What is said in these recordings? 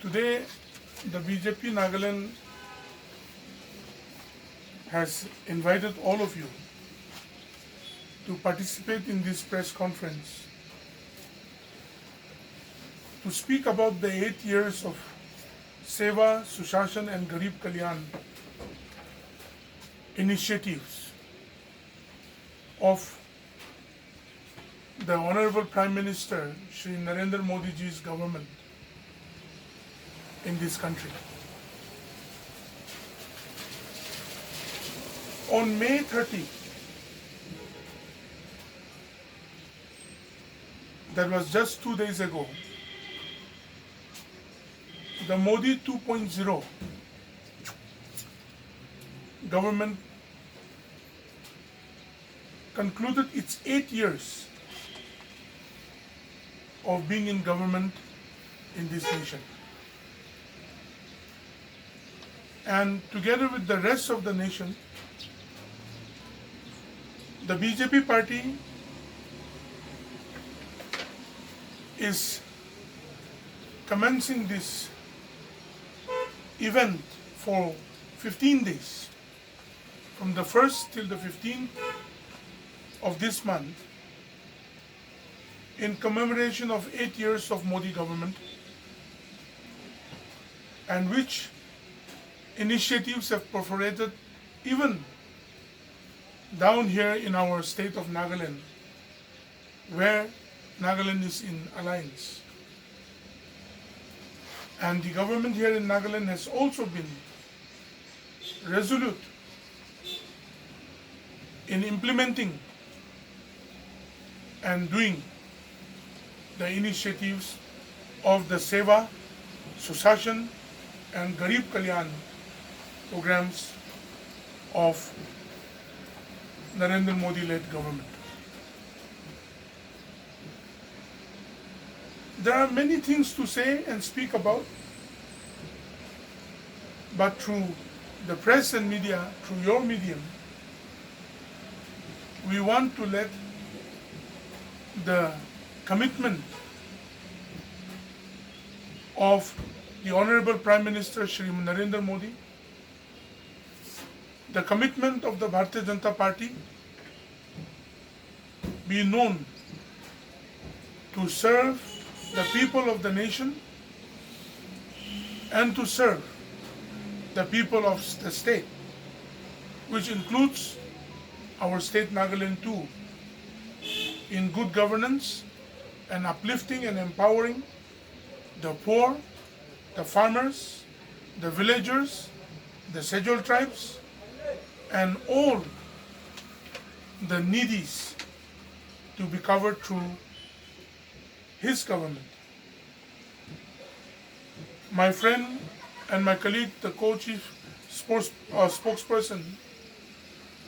Today, the BJP Nagaland has invited all of you to participate in this press conference to speak about the 8 years of Seva Sushasan and Garib Kalyan initiatives of the Honorable Prime Minister Shri Narendra Modi ji's government in this country. On May 30, that was just 2 days ago, the Modi 2.0 government concluded its 8 years of being in government in this nation. And together with the rest of the nation, the BJP party is commencing this event for 15 days, from the 1st till the 15th of this month, in commemoration of 8 years of Modi government, and which initiatives have perforated even down here in our state of Nagaland, where Nagaland is in alliance. And the government here in Nagaland has also been resolute in implementing and doing the initiatives of the Seva Sushasan and Garib Kalyan programs of Narendra Modi-led government. There are many things to say and speak about, but through the press and media, through your medium, we want to let the commitment of the Honorable Prime Minister Shri Narendra Modi, the commitment of the Bharatiya Janata Party be known to serve the people of the nation and to serve the people of the state, which includes our state Nagaland too, in good governance and uplifting and empowering the poor, the farmers, the villagers, the scheduled tribes, and all the needies to be covered through his government. My friend and my colleague, the co-chief spokesperson,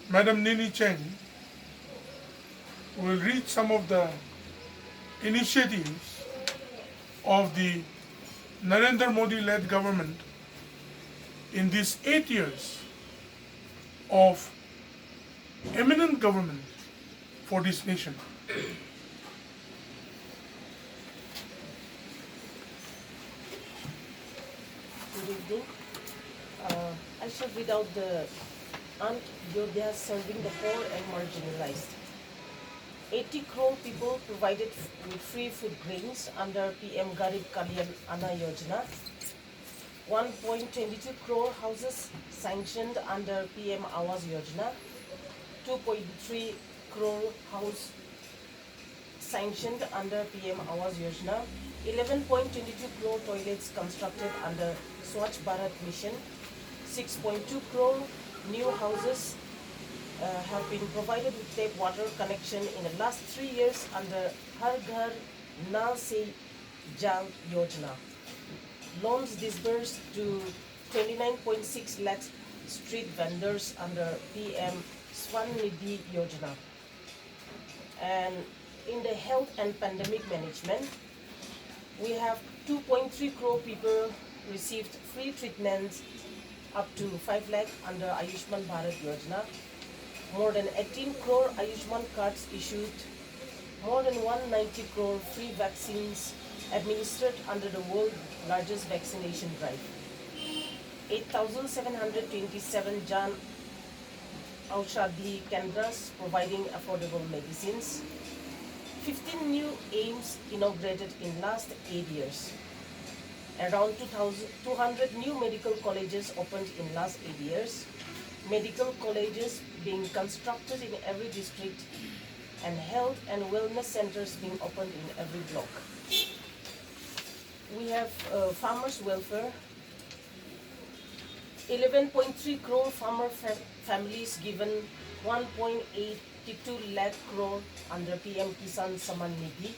Madam Nini Cheng, will read some of the initiatives of the Narendra Modi-led government in these 8 years of eminent government for this nation. Good evening. I shall read out the Antyodaya serving the poor and marginalized. 80 crore people provided with free food grains under PM Garib Kalyan Yojana. 1.22 crore houses sanctioned under PM Awas Yojana. 2.3 crore house sanctioned under PM Awas Yojana. 11.22 crore toilets constructed under Swachh Bharat Mission. 6.2 crore new houses have been provided with tap water connection in the last 3 years under Har Ghar Nal Se Jal Yojana. Loans disbursed to 29.6 lakhs street vendors under PM Swanidhi Yojana. And in the health and pandemic management, we have 2.3 crore people received free treatments up to 5 lakh under Ayushman Bharat Yojana. More than 18 crore Ayushman cards issued. More than 190 crore free vaccines administered under the world's largest vaccination drive. 8,727 Jan Aushadhi Kendras providing affordable medicines. 15 new aims inaugurated in last 8 years. Around 200 new medical colleges opened in last 8 years. Medical colleges being constructed in every district and health and wellness centers being opened in every block. We have farmers' welfare. 11.3 crore farmer families given 1.82 lakh crore under PM Kisan Samman Nidhi.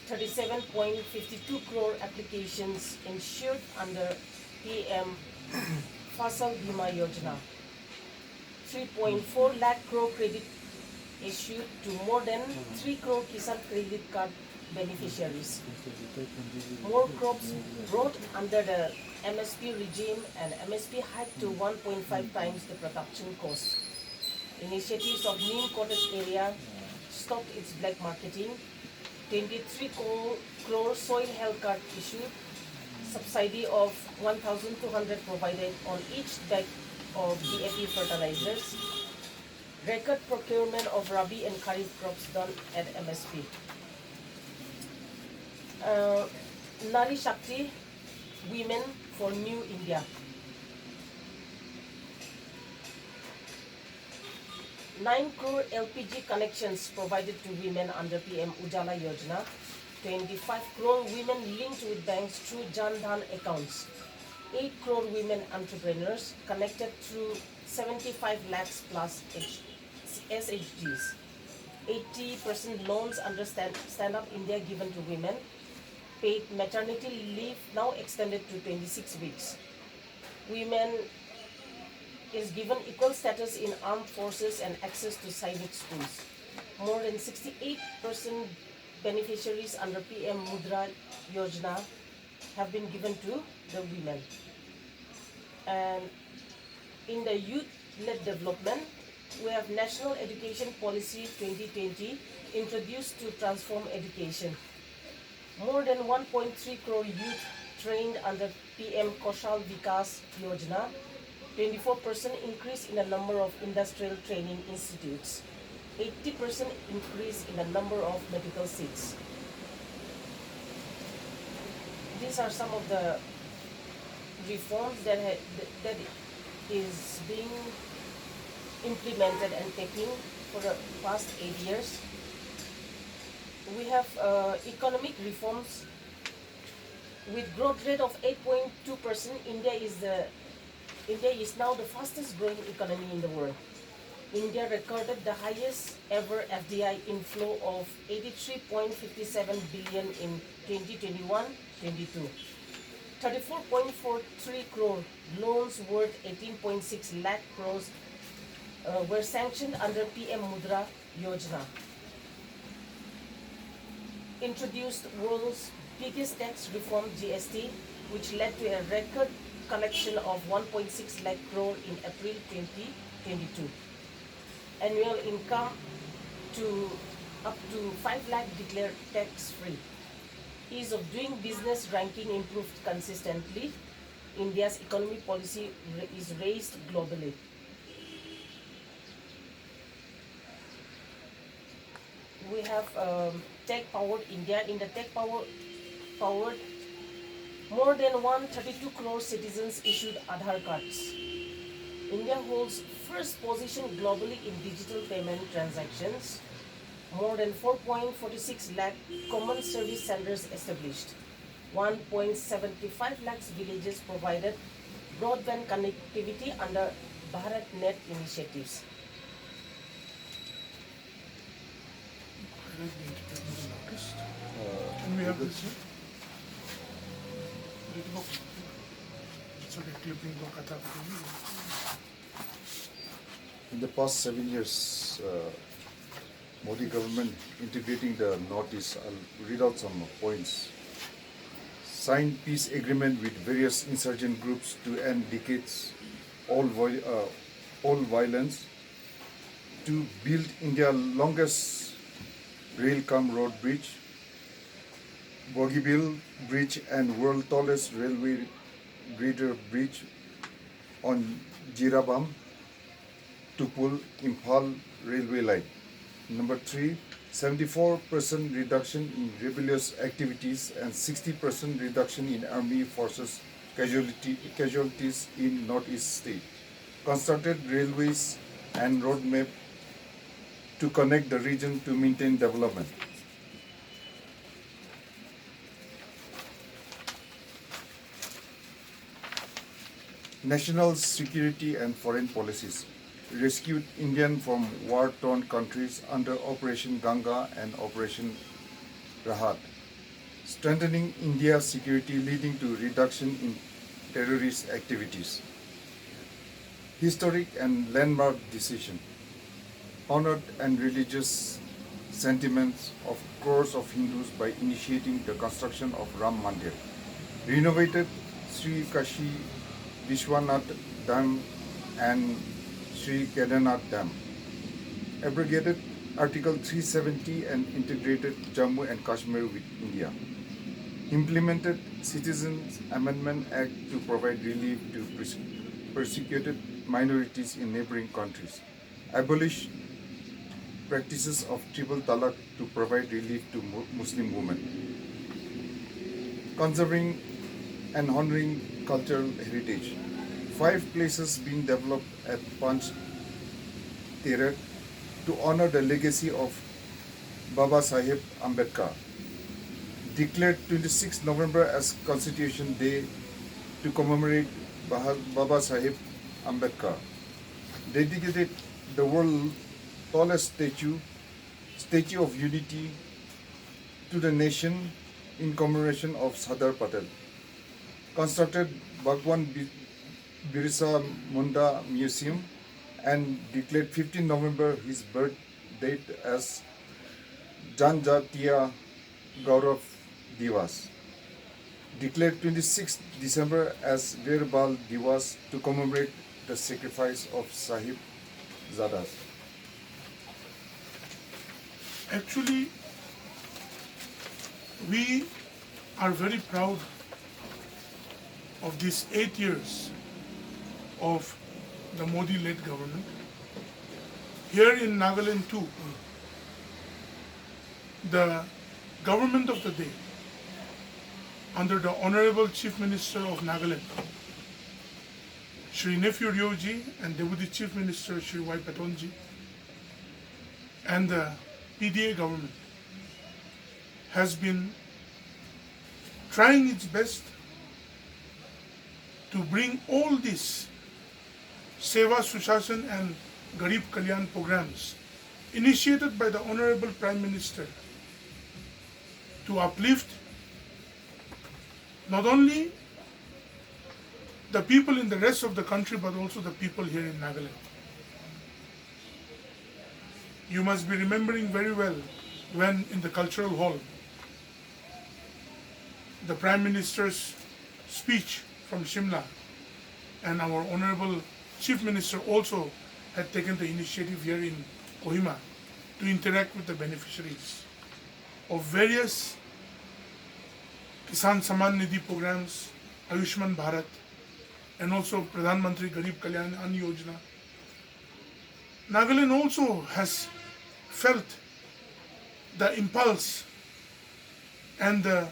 37.52 crore applications insured under PM Fasal Bima Yojana. 3.4 lakh crore credit issued to more than 3 crore Kisan credit card beneficiaries. More crops brought under the MSP regime and MSP hiked to 1.5 times the production cost. Initiatives of neem coated area stopped its black marketing. 23 crore soil health card issued. Subsidy of 1,200 provided on each bag of DAP fertilizers. Record procurement of Rabi and Kharif crops done at MSP. Nari Shakti, Women for New India. 9 crore LPG connections provided to women under PM Ujala Yojana. 25 crore women linked with banks through Jan Dhan accounts. 8 crore women entrepreneurs connected through 75 lakhs plus SHGs. 80% loans under Stand Up India given to women. Paid maternity leave now extended to 26 weeks. Women is given equal status in armed forces and access to Sainik schools. More than 68% beneficiaries under PM Mudra Yojana have been given to the women. And in the youth-led development, we have National Education Policy 2020 introduced to transform education. More than 1.3 crore youth trained under PM Kaushal Vikas Yojana. 24% increase in the number of industrial training institutes. 80% increase in the number of medical seats. These are some of the reforms that is being implemented and taking for the past 8 years. We have economic reforms with growth rate of 8.2%. India is now the fastest growing economy in the world. India recorded the highest ever FDI inflow of 83.57 billion in 2021-22. 34.43 crore loans worth 18.6 lakh crores were sanctioned under PM Mudra Yojana. Introduced world's biggest tax reform GST, which led to a record collection of 1.6 lakh crore in April 2022. Annual income to up to 5 lakh declared tax-free. Ease of doing business ranking improved consistently. India's economic policy is raised globally. We have tech-powered India. In the tech-powered, more than 132 crore citizens issued Aadhaar cards. India holds first position globally in digital payment transactions. More than 4.46 lakh common service centers established. 1.75 lakhs villages provided broadband connectivity under BharatNet initiatives. Can we have this here? It's okay, clipping ko kata ko. In the past 7 years, Modi government integrating the Northeast, I'll read out some points. Signed peace agreement with various insurgent groups to end decades all violence. To build India's longest rail-cum road bridge. Bogeybill Bridge and world tallest railway girder bridge on Jirabam Tupul Imphal railway line. Number 3, 74% reduction in rebellious activities and 60% reduction in army forces casualties in northeast state. Constructed railways and road map to connect the region to maintain development. National security and foreign policies. Rescued Indian from war-torn countries under Operation Ganga and Operation Rahat. Strengthening India's security leading to reduction in terrorist activities. Historic and landmark decision. Honored and religious sentiments of crores of Hindus by initiating the construction of Ram Mandir. Renovated Sri Kashi Vishwanath Dam and Sri Kedarnath Dam. Abrogated Article 370 and integrated Jammu and Kashmir with India. Implemented Citizens Amendment Act to provide relief to persecuted minorities in neighboring countries. Abolished practices of triple talaq to provide relief to Muslim women. Conserving and honoring cultural heritage. 5 places being developed at Panch Terat to honor the legacy of Baba Saheb Ambedkar. Declared 26 November as Constitution Day to commemorate Baba Saheb Ambedkar. Dedicated the world's tallest statue of unity to the nation in commemoration of Sardar Patel. Constructed Bhagwan Birsa Munda Museum and declared 15 November his birth date as Janjatiya Gaurav Divas. Declared 26 December as Veer Bal Divas to commemorate the sacrifice of Sahib Zadas. Actually, we are very proud of these 8 years of the Modi-led government. Here in Nagaland too, the government of the day, under the Honorable Chief Minister of Nagaland, Shri Nephew Rioji, and Deputy Chief Minister Shri Y. Patonji, and the PDA government has been trying its best to bring all these Seva Sushasan and Garib Kalyan programs initiated by the Honorable Prime Minister to uplift not only the people in the rest of the country but also the people here in Nagaland. You must be remembering very well when in the cultural hall the Prime Minister's speech from Shimla and our Honorable Chief Minister also had taken the initiative here in Kohima to interact with the beneficiaries of various Kisan Samman Nidhi programs, Ayushman Bharat, and also Pradhan Mantri Garib Kalyan Ann Yojana. Nagaland also has felt the impulse and the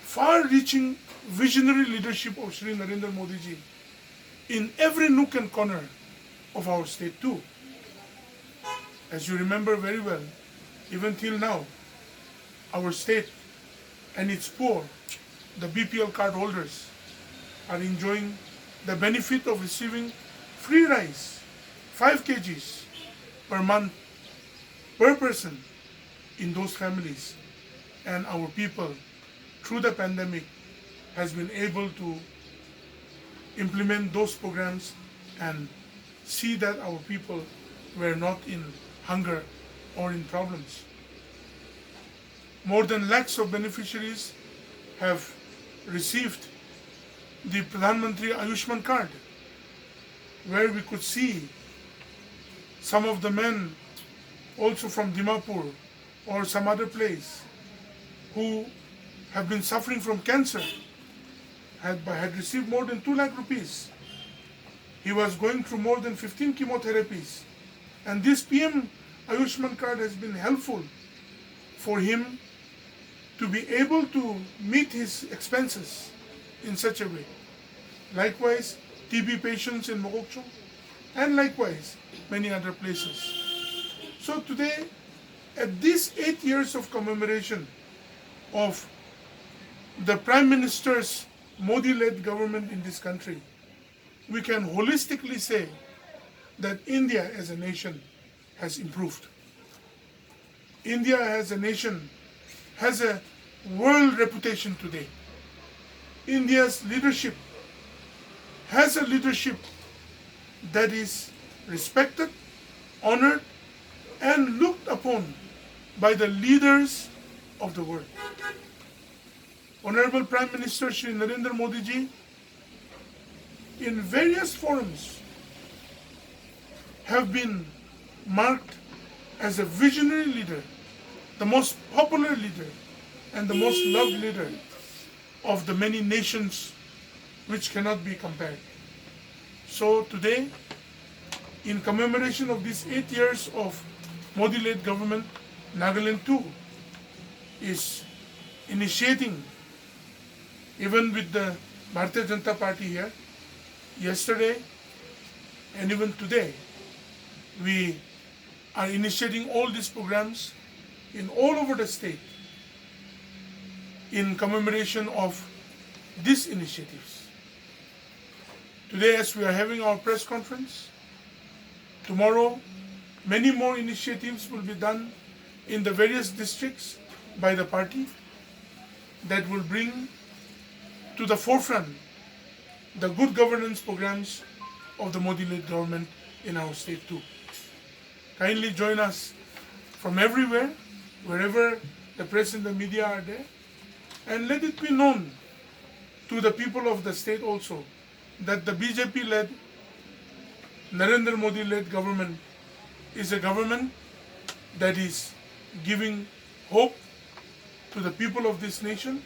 far-reaching visionary leadership of Shri Narendra Modi ji in every nook and corner of our state too. As you remember very well, even till now, our state and its poor, the BPL card holders, are enjoying the benefit of receiving free rice, 5 kgs per month per person in those families. And our people, through the pandemic, has been able to implement those programs and see that our people were not in hunger or in problems. More than lakhs of beneficiaries have received the Pradhan Mantri Ayushman card, where we could see some of the men also from Dimapur or some other place who have been suffering from cancer, had received more than 2 lakh rupees. He was going through more than 15 chemotherapies. And this PM Ayushman card has been helpful for him to be able to meet his expenses in such a way. Likewise, TB patients in Mogokchung, and likewise, many other places. So today, at these 8 years of commemoration of the Prime Minister's Modi-led government in this country, we can holistically say that India as a nation has improved. India as a nation has a world reputation today. India's leadership has a leadership that is respected, honored, and looked upon by the leaders of the world. Honorable Prime Minister Shri Narendra Modi ji, in various forums, have been marked as a visionary leader, the most popular leader, and the most loved leader of the many nations which cannot be compared. So today, in commemoration of these 8 years of Modi-led government, Nagaland too is initiating, even with the Bharatiya Janata Party here, yesterday and even today, we are initiating all these programs in all over the state in commemoration of these initiatives. Today, as we are having our press conference, tomorrow many more initiatives will be done in the various districts by the party that will bring to the forefront the good governance programs of the Modi-led government in our state too. Kindly join us from everywhere, wherever the press and the media are there, and let it be known to the people of the state also that the BJP-led, Narendra Modi-led government is a government that is giving hope to the people of this nation,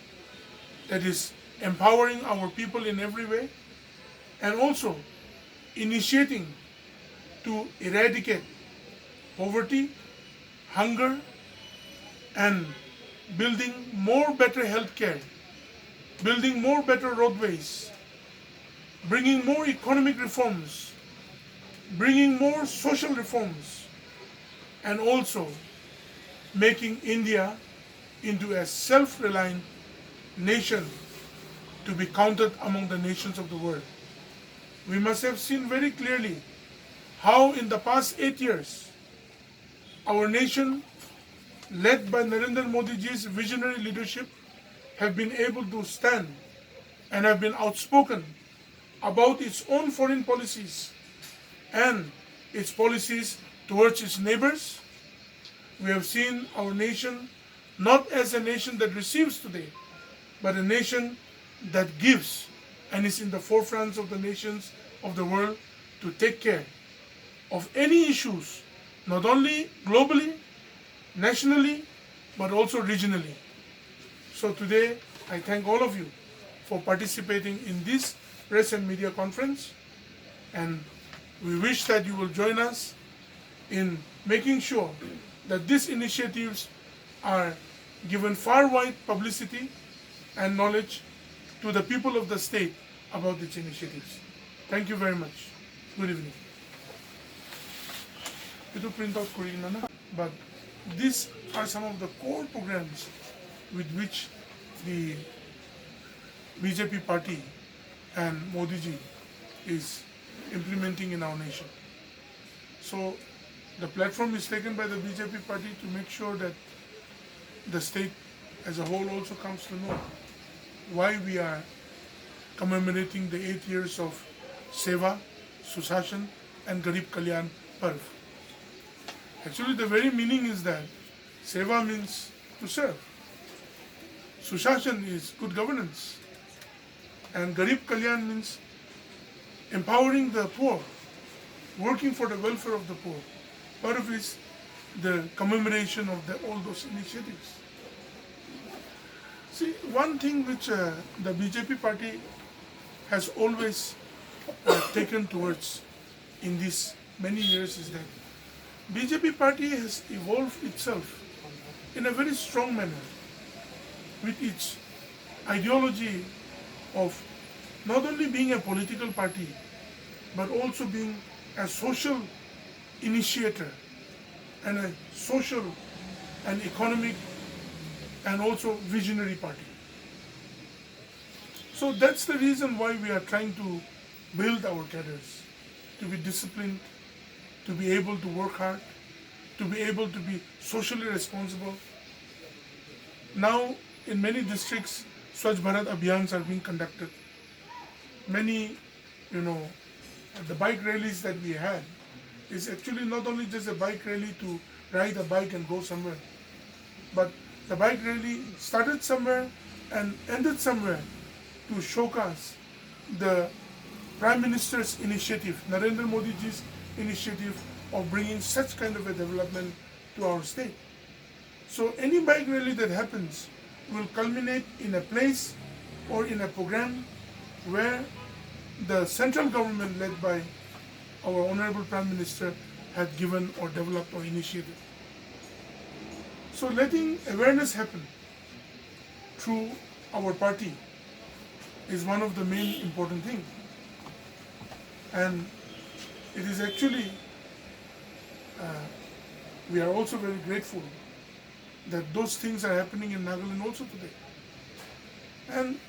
that is empowering our people in every way, and also initiating to eradicate poverty, hunger, and building more better health care, building more better roadways, bringing more economic reforms, bringing more social reforms, and also making India into a self-reliant nation to be counted among the nations of the world. We must have seen very clearly how in the past 8 years, our nation, led by Narendra Modi ji's visionary leadership, have been able to stand and have been outspoken about its own foreign policies and its policies towards its neighbors. We have seen our nation not as a nation that receives today, but a nation that gives and is in the forefront of the nations of the world to take care of any issues, not only globally, nationally, but also regionally. So today, I thank all of you for participating in this press and media conference, and we wish that you will join us in making sure that these initiatives are given far-wide publicity and knowledge to the people of the state about these initiatives. Thank you very much. Good evening. It will print out Kohima, but these are some of the core programs with which the BJP party and Modi ji is implementing in our nation. So the platform is taken by the BJP party to make sure that the state as a whole also comes to know why we are commemorating the 8 years of Seva, Sushasan and Garib Kalyan Parv. Actually, the very meaning is that Seva means to serve, Sushasan is good governance, and Garib Kalyan means empowering the poor, working for the welfare of the poor. Part of it is the commemoration of all those initiatives. See, one thing which the BJP party has always taken towards in these many years is that BJP party has evolved itself in a very strong manner with its ideology of not only being a political party but also being a social initiator and a social and economic and also visionary party. So that's the reason why we are trying to build our cadres, to be disciplined, to be able to work hard, to be able to be socially responsible. Now, in many districts, Swachh Bharat Abhiyans are being conducted. Many, the bike rallies that we had is actually not only just a bike rally to ride a bike and go somewhere, but the bike rally started somewhere and ended somewhere to showcase the Prime Minister's initiative, Narendra Modi ji's initiative of bringing such kind of a development to our state. So any bike rally that happens will culminate in a place or in a program where the central government led by our Honorable Prime Minister had given or developed or initiated. So letting awareness happen through our party is one of the main important things. And it is actually, we are also very grateful that those things are happening in Nagaland also today. And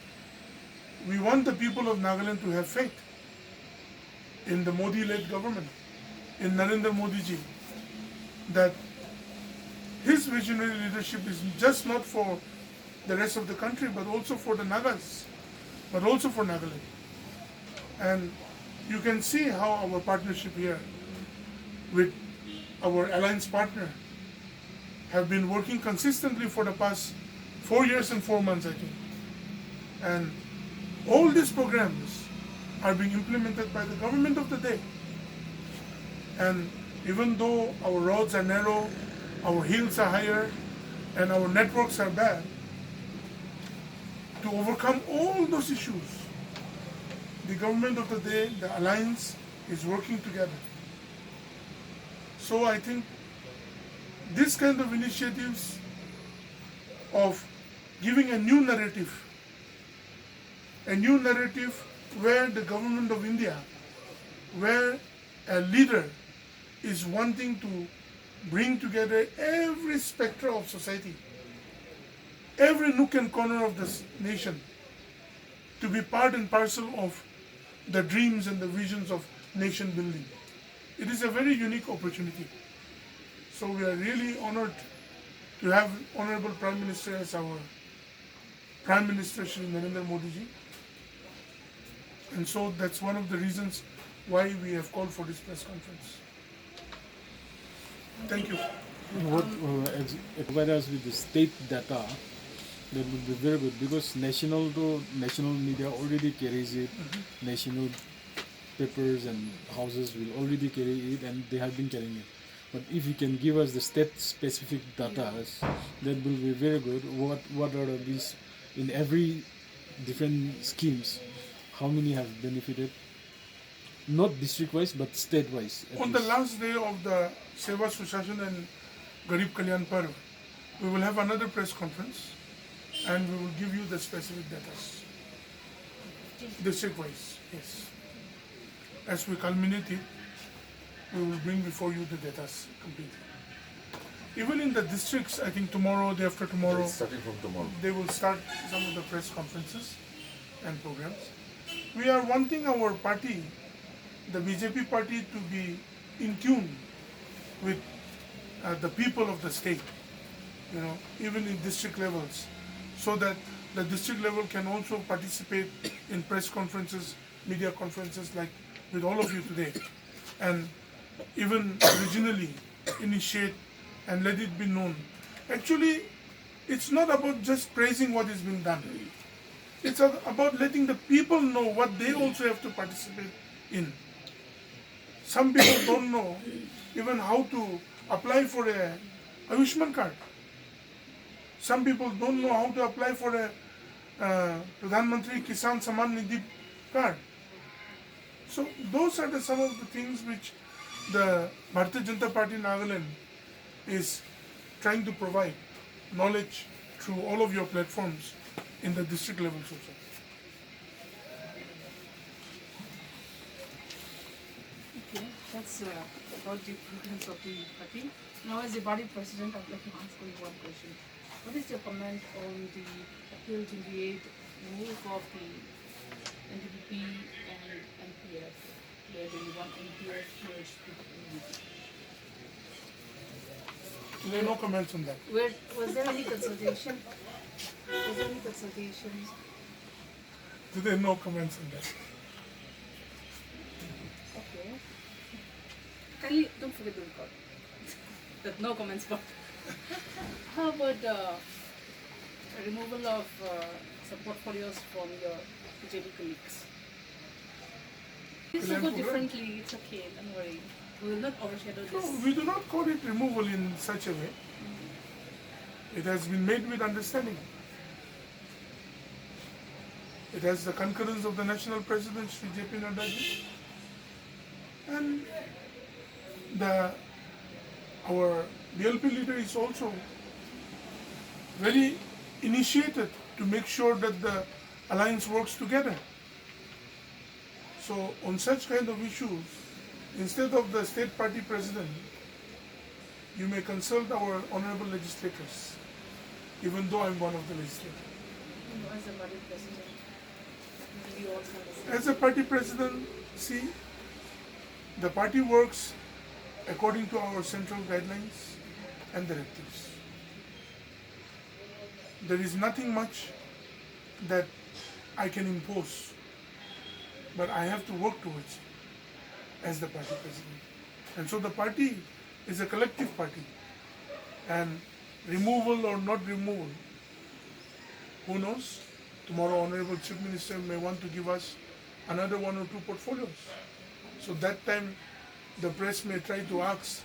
we want the people of Nagaland to have faith in the Modi-led government, in Narendra Modi ji, that his visionary leadership is just not for the rest of the country, but also for the Nagas, but also for Nagaland. And you can see how our partnership here with our alliance partner have been working consistently for the past 4 years and 4 months, I think. And all these programs are being implemented by the government of the day. And even though our roads are narrow, our hills are higher, and our networks are bad, to overcome all those issues, the government of the day, the alliance, is working together. So I think this kind of initiatives of giving a new narrative where the government of India, where a leader is wanting to bring together every spectrum of society, every nook and corner of this nation, to be part and parcel of the dreams and the visions of nation building. It is a very unique opportunity. So we are really honored to have Honorable Prime Minister as our Prime Minister, Shri Narendra Modi ji. And so that's one of the reasons why we have called for this press conference. Thank you. What provide us with the state data, that would be very good, because national media already carries it. National papers and houses will already carry it, and they have been carrying it. But if you can give us the state specific data, that will be very good. What are these in every different schemes? How many have benefited? Not district wise, but state wise. On the last day of the Seva Sushasan and Garib Kalyan Parv, we will have another press conference and we will give you the specific data. District wise, yes. As we culminate it, we will bring before you the data completely. Even in the districts, I think tomorrow, day after tomorrow, Starting from tomorrow. they will start some of the press conferences and programs. We are wanting our party, the BJP party, to be in tune with the people of the state, even in district levels, so that the district level can also participate in press conferences, media conferences like with all of you today, and even regionally initiate and let it be known. Actually, it's not about just praising what is being done. It's about letting the people know what they also have to participate in. Some people don't know even how to apply for a Ayushman card. Some people don't know how to apply for a Pradhan Mantri Kisan Samman Nidhi card. So those are some of the things which the Bharatiya Janata Party Nagaland is trying to provide knowledge through all of your platforms in the district levels also. Okay, that's about the programs of the party. Now, as the body president, I'd like to ask you one question. What is your comment on the April 28 move of the NDP and NPF, where the one NPF merged with NDP? There are no comments on that. Was there any consultation? Was there any consultations? There are no comments on that. Okay. Kindly don't forget the record. That no comments part. How about removal of some portfolios from your BJP colleagues? This will go differently, it's okay, don't worry. We will not overshadow No, this. we do not call it removal in such a way. It has been made with understanding. It has the concurrence of the national president, Shri J.P. Nadda ji, and our BLP leader is also very initiated to make sure that the alliance works together. So on such kind of issues, instead of the state party president, you may consult our honorable legislators, even though I'm one of the legislators. As a body president, maybe you also understand. As a party president, see, the party works according to our central guidelines and directives. There is nothing much that I can impose, but I have to work towards it as the party president. And so the party is a collective party, and removal or not removal, who knows? Tomorrow Honorable Chief Minister may want to give us another one or two portfolios. So that time the press may try to ask,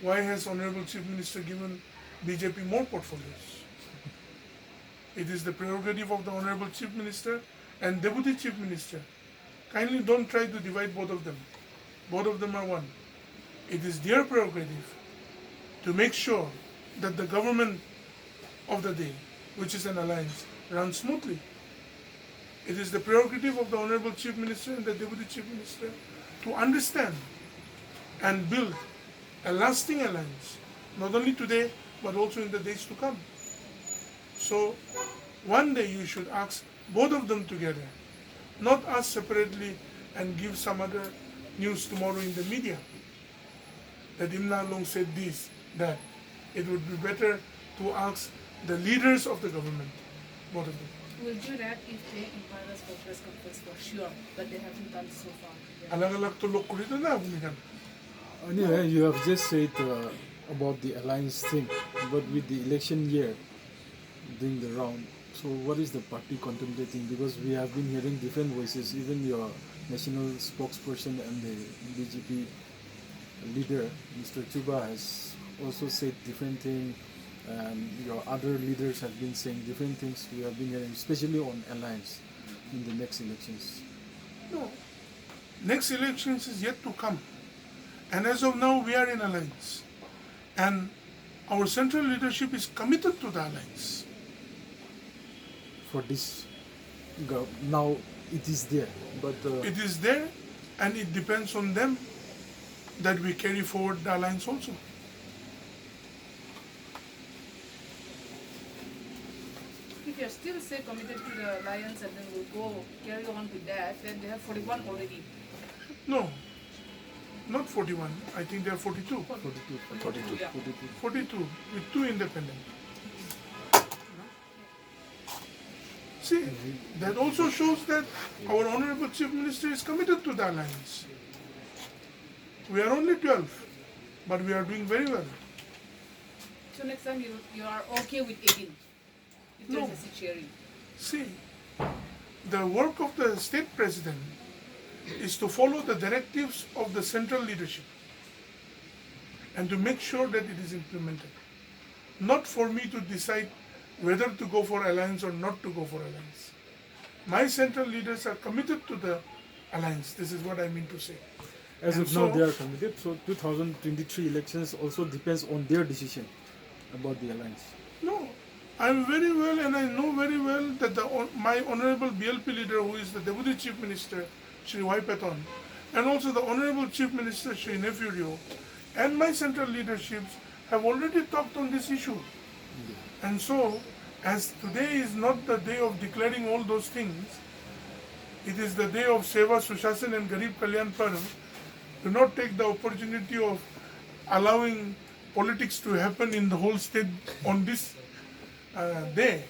why has Honorable Chief Minister given BJP more portfolios? It is the prerogative of the Honorable Chief Minister and Deputy Chief Minister. Kindly don't try to divide both of them. Both of them are one. It is their prerogative to make sure that the government of the day, which is an alliance, runs smoothly. It is the prerogative of the Honorable Chief Minister and the Deputy Chief Minister to understand and build a lasting alliance, not only today, but also in the days to come. So, one day you should ask both of them together, not us separately and give some other news tomorrow in the media that Imna Along said this, that. It would be better to ask the leaders of the government, both of them. We'll do that if they invite us for press conference for sure, but they haven't done so far. Yeah. Alag-alag tulok ko rito na, bumihan. Anyway, you have just said about the alliance thing, but with the election year doing the round, so what is the party contemplating? Because we have been hearing different voices, even your national spokesperson and the BJP leader, Mr. Chuba, has also said different things, and your other leaders have been saying different things. We have been hearing, especially on alliance in the next elections. No. Next elections is yet to come. And as of now, we are in alliance. And our central leadership is committed to the alliance. For this, now it is there, but It is there, and it depends on them that we carry forward the alliance also. If you're still say committed to the alliance and then we'll go carry on with that, then they have 41 already. No, not 41. I think there are 42. 42. Yeah. 42 with 2 independent. See, that also shows that our Honorable Chief Minister is committed to the alliance. We are only 12, but we are doing very well. So next time you are okay with 18. If No. there's a seat sharing. See, the work of the state president is to follow the directives of the central leadership and to make sure that it is implemented. not for me to decide whether to go for alliance or not to go for alliance. My central leaders are committed to the alliance. This is what I mean to say. As And of now, so- they are committed. So 2023 elections also depends on their decision about the alliance. No, I'm very well and I know very well that my honorable BLP leader, who is the Deputy Chief Minister, Shri Y. Paton, and also the honorable Chief Minister, Shri Nefurio, and my central leaderships have already talked on this issue. And so, as today is not the day of declaring all those things, it is the day of Seva Sushasan and Garib Kalyan Parv. Do not take the opportunity of allowing politics to happen in the whole state on this day.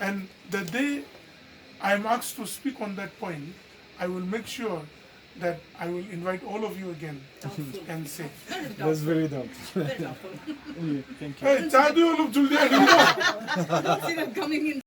And the day I am asked to speak on that point, I will make sure that I will invite all of you again and say, That's very doubtful. Very doubtful. Okay, thank you. hey, cha do you look Julia? I don't see them coming in.